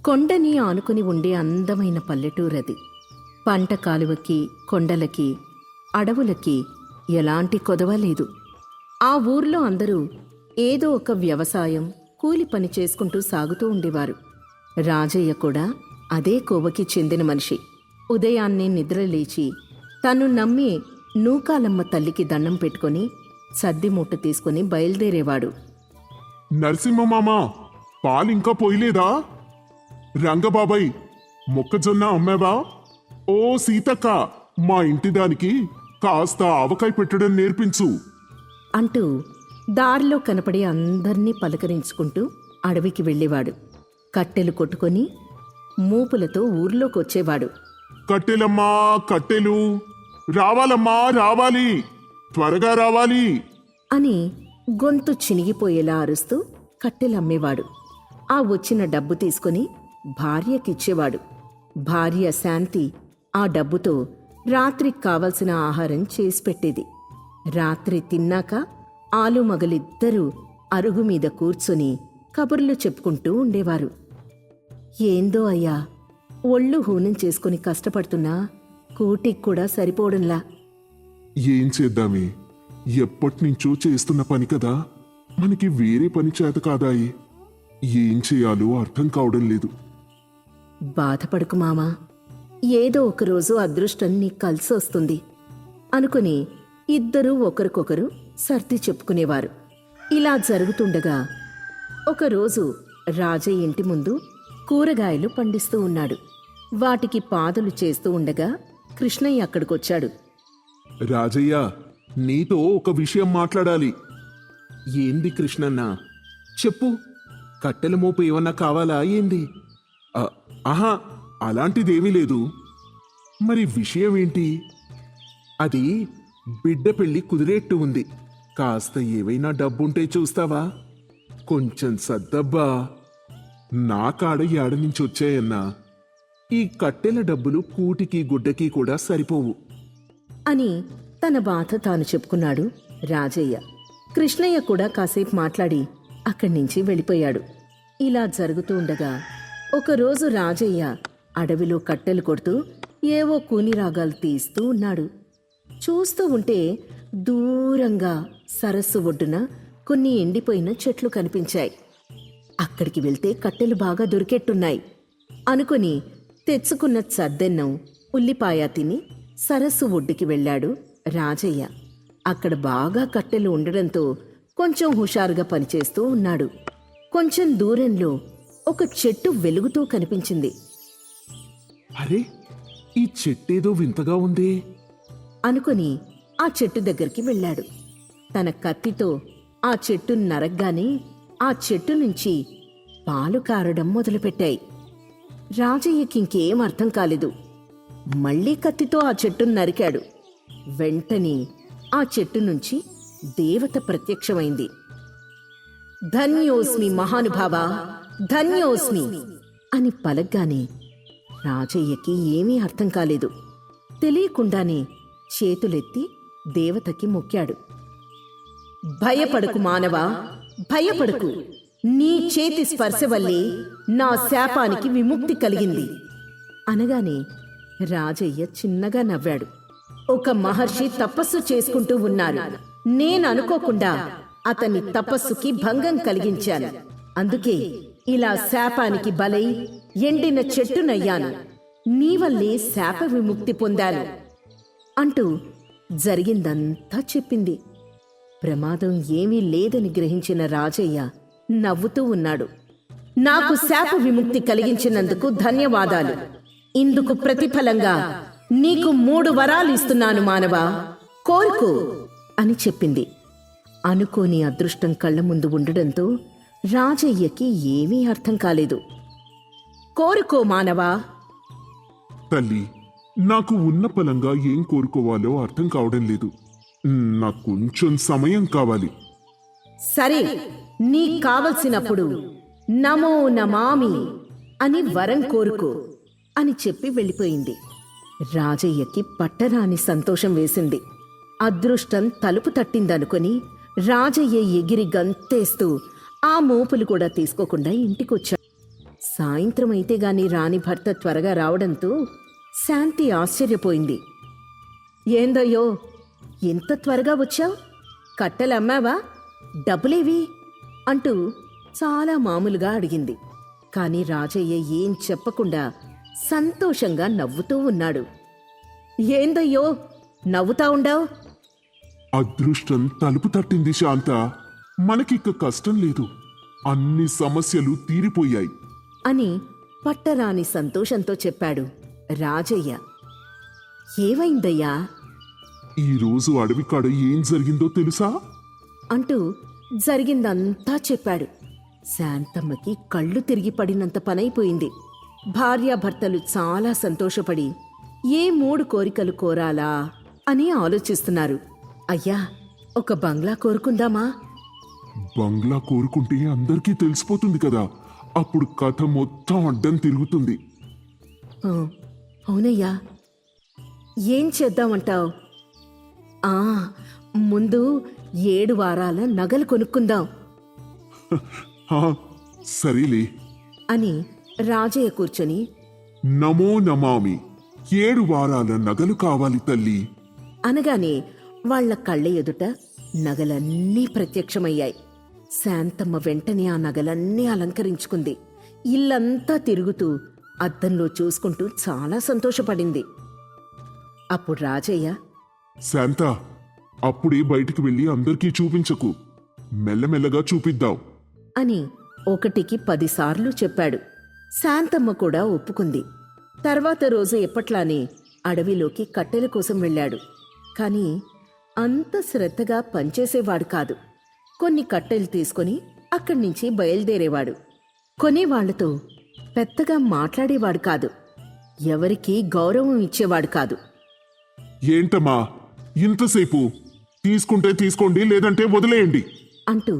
కొండని ఆనుకుని ఉండే అందమైన పల్లెటూరది. పంట కాలువకి, కొండలకి, అడవులకి ఎలాంటి కొదవ లేదు. ఆ ఊర్లో అందరూ ఏదో ఒక వ్యవసాయం, కూలి పని చేసుకుంటూ సాగుతూ ఉండేవారు. రాజయ్య కూడా అదే కోవకి చెందిన మనిషి. ఉదయాన్నే నిద్రలేచి తను నమ్మి నూకాలమ్మ తల్లికి దండం పెట్టుకుని సద్ది మూట తీసుకుని బయలుదేరేవాడు. నరసింహమామా, పాలింకా పోయలేదా? రంగబాబాయ్, మొక్కజొన్న అమ్మావా? ఓ సీతక్క, మా ఇంటిదానికి కాస్త ఆవకాయ పెట్టడం నేర్పించు అంటూ దారిలో కనపడి అందర్నీ పలకరించుకుంటూ అడవికి వెళ్ళేవాడు. కట్టెలు కొట్టుకొని మూపులతో ఊర్లోకొచ్చేవాడు. కట్టెలమ్మా, కట్టెలు రావాలమ్మా, రావాలి, త్వరగా రావాలి అని గొంతు చినిగిపోయేలా అరుస్తూ కట్టెలమ్మేవాడు. ఆ వచ్చిన డబ్బు తీసుకుని భార్యకిచ్చేవాడు. భార్య శాంతి ఆ డబ్బుతో రాత్రికి కావలసిన ఆహారం చేసి పెట్టేది. రాత్రి తిన్నాక ఆలుమగలిద్దరూ అరుగు మీద కూర్చొని కబుర్లు చెప్పుకుంటూ ఉండేవారు. ఏందో అయ్యా, ఒళ్ళు హూనం చేసుకుని కష్టపడుతున్నా కూటికి కూడా సరిపోవడంలా. ఏం చేద్దామే, ఎప్పటినుంచో చేస్తున్న పని కదా, మనకి వేరే పని చేత కాదాయి. ఏం చేయాలో అర్థం కావడం లేదు. బాధపడకు మామా, ఏదో ఒకరోజు అదృష్టం నీకు కలిసొస్తుంది అనుకుని ఇద్దరూ ఒకరికొకరు సర్ది చెప్పుకునేవారు. ఇలా జరుగుతుండగా ఒకరోజు రాజయ్య ఇంటి ముందు కూరగాయలు పండిస్తూ ఉన్నాడు. వాటికి పాదులు చేస్తూ ఉండగా కృష్ణయ్య అక్కడికొచ్చాడు. రాజయ్య, నీతో ఒక విషయం మాట్లాడాలి. ఏంది కృష్ణన్న? చెప్పు. కట్టెల మోపు ఏమన్నా కావాలా ఏంది? ఆహా, అలాంటిదేమీ లేదు. మరి విషయం ఏంటి? అది బిడ్డ పెళ్లి కుదిరేట్టు ఉంది. కాస్త ఏవైనా డబ్బుంటే చూస్తావా? కొంచెం సద్దబ్బా. నా కాడ ఏడ నుంచి వచ్చాయన్నా. ఈ కట్టెల డబ్బులు కూటికి గుడ్డకి కూడా సరిపోవు అని తన బాధ తాను చెప్పుకున్నాడు రాజయ్య. కృష్ణయ్య కూడా కాసేపు మాట్లాడి అక్కడి నుంచి వెళ్ళిపోయాడు. ఇలా జరుగుతూ ఉండగా ఒకరోజు రాజయ్య అడవిలో కట్టెలు కొడుతూ ఏవో కూని రాగాలు తీస్తూ ఉన్నాడు. చూస్తూ ఉంటే దూరంగా సరస్సు ఒడ్డున కొన్ని ఎండిపోయిన చెట్లు కనిపించాయి. అక్కడికి వెళ్తే కట్టెలు బాగా దొరికెట్టున్నాయి అనుకుని తెచ్చుకున్న చద్దెన్నం, ఉల్లిపాయ తిని సరస్సు ఒడ్డుకి వెళ్ళాడు రాజయ్య. అక్కడ బాగా కట్టెలు ఉండడంతో కొంచెం హుషారుగా పనిచేస్తూ ఉన్నాడు. కొంచెం దూరంలో ఒక చెట్టు వెలుగుతూ కనిపించింది. అరే, ఈ చెట్టేదో వింతగా ఉందే అనుకుని ఆ చెట్టు దగ్గరికి వెళ్ళాడు. తన కత్తితో ఆ చెట్టును నరగ్గానే ఆ చెట్టు నుంచి పాలు కారడం మొదలుపెట్టాయి. రాజయ్యకి ఇంకేం అర్థం కాలేదు. మళ్లీ కత్తితో ఆ చెట్టును నరికాడు. వెంటనే ఆ చెట్టు నుంచి దేవత ప్రత్యక్షమైంది. ధన్యోస్మి మహానుభావా, ధన్యోస్మి అని పలగ్గానే రాజయ్యకి ఏమీ అర్థం కాలేదు. తెలియకుండానే చేతులెత్తి దేవతకి మొక్కాడు. భయపడకు మానవా, భయపడకు. నీ చేతి స్పర్శ వల్లే నా శాపానికి విముక్తి కలిగింది అనగానే రాజయ్య చిన్నగా నవ్వాడు. ఒక మహర్షి తపస్సు చేసుకుంటూ ఉన్నారు. నేననుకోకుండా అతని తపస్సుకి భంగం కలిగించాను. అందుకే ఇలా శాపానికి బలై ఎండిన చెట్టునయ్యాను. నీ వల్లే శాప విముక్తి పొందాను అంటూ జరిగిందంతా చెప్పింది. ప్రమాదం ఏమీ లేదని గ్రహించిన రాజయ్య నవ్వుతూ ఉన్నాడు. నాకు శాప విముక్తి కలిగించినందుకు ధన్యవాదాలు. ఇందుకు ప్రతిఫలంగా నీకు 3 వరాలు ఇస్తున్నాను మానవా, కోరుకో అని చెప్పింది. అనుకోని అదృష్టం కళ్ల ముందు ఉండడంతో రాజయ్యకి ఏమీ అర్థం కాలేదు. కోరుకో మానవా. తల్లి, నాకు ఉన్న పలంగా ఏం కోరుకోవాలో అర్థం కావడం లేదు. నాకు కొంచెం సమయం కావాలి. సరే, నీకు కావలసినప్పుడు నమో నమామి అని వరం కోరుకో అని చెప్పి వెళ్ళిపోయింది. రాజయ్యకి పట్టరాని సంతోషం వేసింది. అదృష్టం తలుపు తట్టిందనుకొని రాజయ్య ఎగిరి గంతేస్తూ ఆ మోపులు కూడా తీసుకోకుండా ఇంటికొచ్చాడు. సాయంత్రం అయితే గాని రాని భర్త త్వరగా రావడంతో శాంతి ఆశ్చర్యపోయింది. ఏందయ్యో, ఎంత త్వరగా వచ్చావు? కట్టెలు అమ్మావా? డబ్బులేవి అంటూ చాలా మామూలుగా అడిగింది. కాని రాజయ్య ఏం చెప్పకుండా సంతోషంగా నవ్వుతూ ఉన్నాడు. ఏందయ్యో నవ్వుతా ఉండావు? అదృష్టం తలుపు తట్టింది శాంత. మనకిక్క కష్టం లేదు, అన్ని సమస్యలు తీరిపోయాయి అని పట్టరాని సంతోషంతో చెప్పాడు రాజయ్య. ఏమైందయ్యా ఈరోజు అడవికాడ ఏం జరిగిందో తెలుసా? అంటూ జరిగిందంతా చెప్పాడు. శాంతమ్మకి కళ్ళు తిరిగి పడినంత పనైపోయింది. భార్యాభర్తలు చాలా సంతోషపడి ఏ 3 కోరికలు కోరాలా అని ఆలోచిస్తున్నారు. అయ్యా, ఒక బంగ్లా కోరుకుందామా? బంగ్లా కోరుకుంటే అందరికీ తెలిసిపోతుంది కదా, అప్పుడు కథ మొత్తం అడ్డం తిరుగుతుంది. "ఆ, అవునయ్యా, ఏం చేద్దామంటావు? ముందు 7 వారాల నగలు కొనుక్కుందాం హా, సరేలే అని రాజయ్య కూర్చొని, నమో నమామి, 7 వారాల నగలు కావాలి తల్లి అనగానే వాళ్ల కళ్ళ ఎదుట నగలన్నీ ప్రత్యక్షమయ్యాయి. శాంతమ్మ వెంటనే ఆ నగలన్నీ అలంకరించుకుంది. ఇల్లంతా తిరుగుతూ అద్దంలో చూసుకుంటూ చాలా సంతోషపడింది. అప్పుడు రాజయ్య, శాంత, అప్పుడే బయటికి వెళ్ళి అందరికీ చూపించకు, మెల్లమెల్లగా చూపిద్దాం అని 1కి 10 సార్లు చెప్పాడు. శాంతమ్మ కూడా ఒప్పుకుంది. తర్వాత రోజు ఎప్పట్లానే అడవిలోకి కట్టెల కోసం వెళ్ళాడు. కాని అంత శ్రద్ధగా పనిచేసేవాడు కాదు. కొన్ని కట్టెలు తీసుకొని అక్కడి నుంచి బయలుదేరేవాడు. కొనేవాళ్లతో పెద్దగా మాట్లాడేవాడు కాదు. ఎవరికీ గౌరవం ఇచ్చేవాడు కాదు. ఏంటమ్మా ఇంతసేపు? తీసుకుంటే తీసుకోండి, లేదంటే వదిలేయండి అంటూ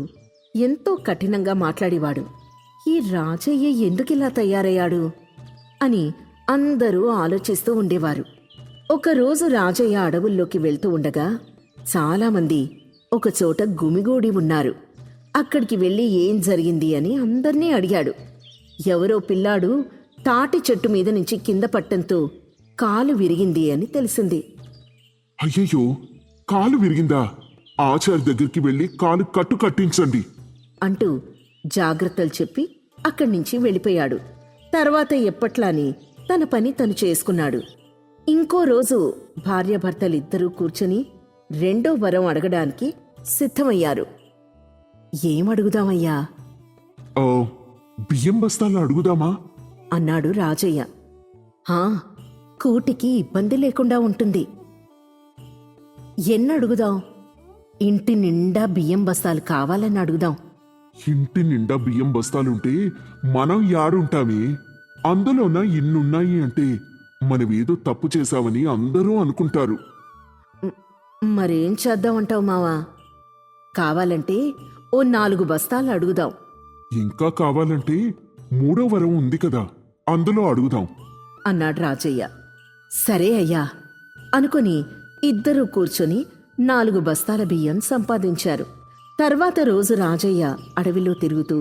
ఎంతో కఠినంగా మాట్లాడేవాడు. ఈ రాజయ్య ఎందుకిలా తయారయ్యాడు అని అందరూ ఆలోచిస్తూ ఉండేవారు. ఒకరోజు రాజయ్య అడవుల్లోకి వెళ్తూ ఉండగా చాలామంది ఒకచోట గుమిగూడి ఉన్నారు. అక్కడికి వెళ్ళి ఏం జరిగింది అని అందర్నీ అడిగాడు. ఎవరో పిల్లాడు తాటి చెట్టు మీద నుంచి కింద పట్టంతో కాలు విరిగింది అని తెలిసింది. అయ్యయ్యో, కాలు విరిగిందా? ఆచార్య దగ్గరికి వెళ్ళి కాలు కట్టు కట్టించండి అంటూ జాగ్రత్తలు చెప్పి అక్కడి నుంచి వెళ్ళిపోయాడు. తర్వాత ఎప్పట్లానే తన పని తను చేసుకున్నాడు. ఇంకో రోజు భార్యాభర్తలిద్దరూ కూర్చొని 2వ వరం అడగడానికి సిద్ధమయ్యారు. ఏమడుగుదామయ్యా ఆ, బియ్యం బస్తాలు అడుగుదామా అన్నాడు రాజయ్య. కూటికి ఇబ్బంది లేకుండా ఉంటుంది. ఎన్నడుగుదాం? ఇంటి నిండా బియ్యం బస్తాలు కావాలని అడుగుదాం. ఇంటి నిండా బియ్యం బస్తాలుంటే మనం యాడుంటామే? అందులోన ఇన్నున్నాయి అంటే మనమేదో తప్పు చేశామని అందరూ అనుకుంటారు. మరేం చేద్దామంటావు మావా? కావాలంటే ఓ 4 బస్తాలు అడుగుదాం. ఇంకా కావాలంటే 3వ వరం ఉంది కదా, అందులో అడుగుదాం అన్నాడు రాజయ్య. సరే అయ్యా అనుకుని ఇద్దరూ కూర్చొని 4 బస్తాల బియ్యం సంపాదించారు. తర్వాత రోజు రాజయ్య అడవిలో తిరుగుతూ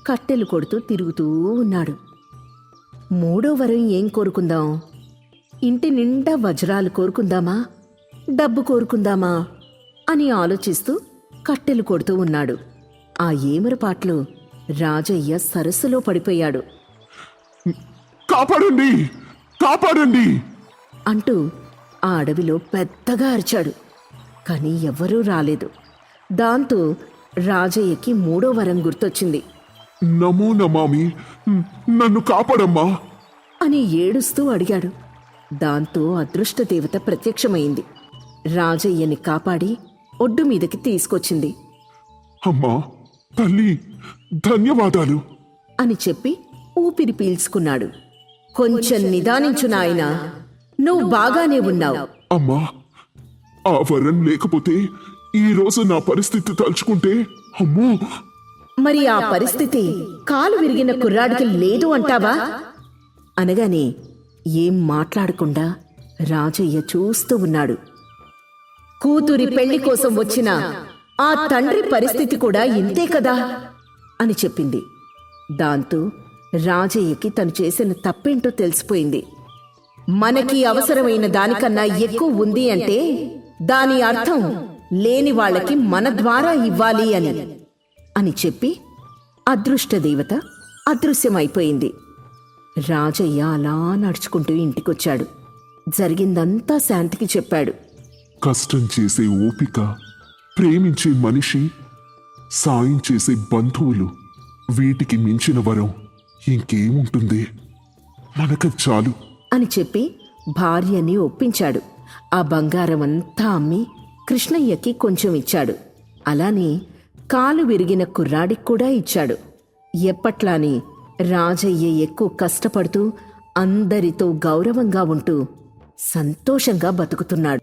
కట్టెలు కొడుతూ తిరుగుతూ ఉన్నాడు. 3వ వరం ఏం కోరుకుందాం? ఇంటి నిండా వజ్రాలు కోరుకుందామా, డబ్బు కోరుకుందామా అని ఆలోచిస్తూ కట్టెలు కొడుతూ ఉన్నాడు. ఆ ఏమరపాట్లో రాజయ్య సరస్సులో పడిపోయాడు. కాపాడండి, కాపాడండి అంటూ ఆ అడవిలో పెద్దగా అరిచాడు. కాని ఎవ్వరూ రాలేదు. దాంతో రాజయ్యకి 3వ వరం గుర్తొచ్చింది. నమో నమామి, నన్ను కాపాడమ్మా అని ఏడుస్తూ అడిగాడు. దాంతో అదృష్టదేవత ప్రత్యక్షమైంది. రాజయ్యని కాపాడి ఒడ్డు మీదకి తీసుకొచ్చింది. అమ్మా తల్లి, ధన్యవాదాలు అని చెప్పి ఊపిరి పీల్చుకున్నాడు. కొంచెం నిదానించు నాయనా, నువ్వు బాగానే ఉన్నావు. అమ్మా, ఆ వరం లేకపోతే ఈ రోజు నా పరిస్థితి తలుచుకుంటే అమ్మో. మరి ఆ పరిస్థితి కాలు విరిగిన కుర్రాడికి లేదు అంటావా? అనగానే ఏం మాట్లాడకుండా రాజయ్య చూస్తూ ఉన్నాడు. కూతురి పెళ్లి కోసం వచ్చిన ఆ తండ్రి పరిస్థితి కూడా ఇంతే కదా అని చెప్పింది. దాంతో రాజయ్యకి తను చేసిన తప్పేంటో తెలిసిపోయింది. మనకి అవసరమైన దానికన్నా ఎక్కువ ఉంది అంటే దాని అర్థం లేని వాళ్ళకి మన ద్వారా ఇవ్వాలి అని చెప్పి అదృష్ట దేవత అదృశ్యమైపోయింది. రాజయ్య అలా నడుచుకుంటూ ఇంటికొచ్చాడు. జరిగిందంతా శాంతికి చెప్పాడు. కష్టం చేసే ఓపిక, ప్రేమించే మనిషి, సాయం చేసే బంధువులు, వీటికి మించిన వరం ఇంకేముంటుంది? మనకది చాలు అని చెప్పి భార్యని ఒప్పించాడు. ఆ బంగారం అంతా అమ్మి కృష్ణయ్యకి కొంచెం ఇచ్చాడు. అలానే కాలు విరిగిన కుర్రాడికి కూడా ఇచ్చాడు. ఎప్పట్లాని రాజయ్య ఎక్కువ కష్టపడుతూ అందరితో గౌరవంగా ఉంటూ సంతోషంగా బతుకుతున్నాడు.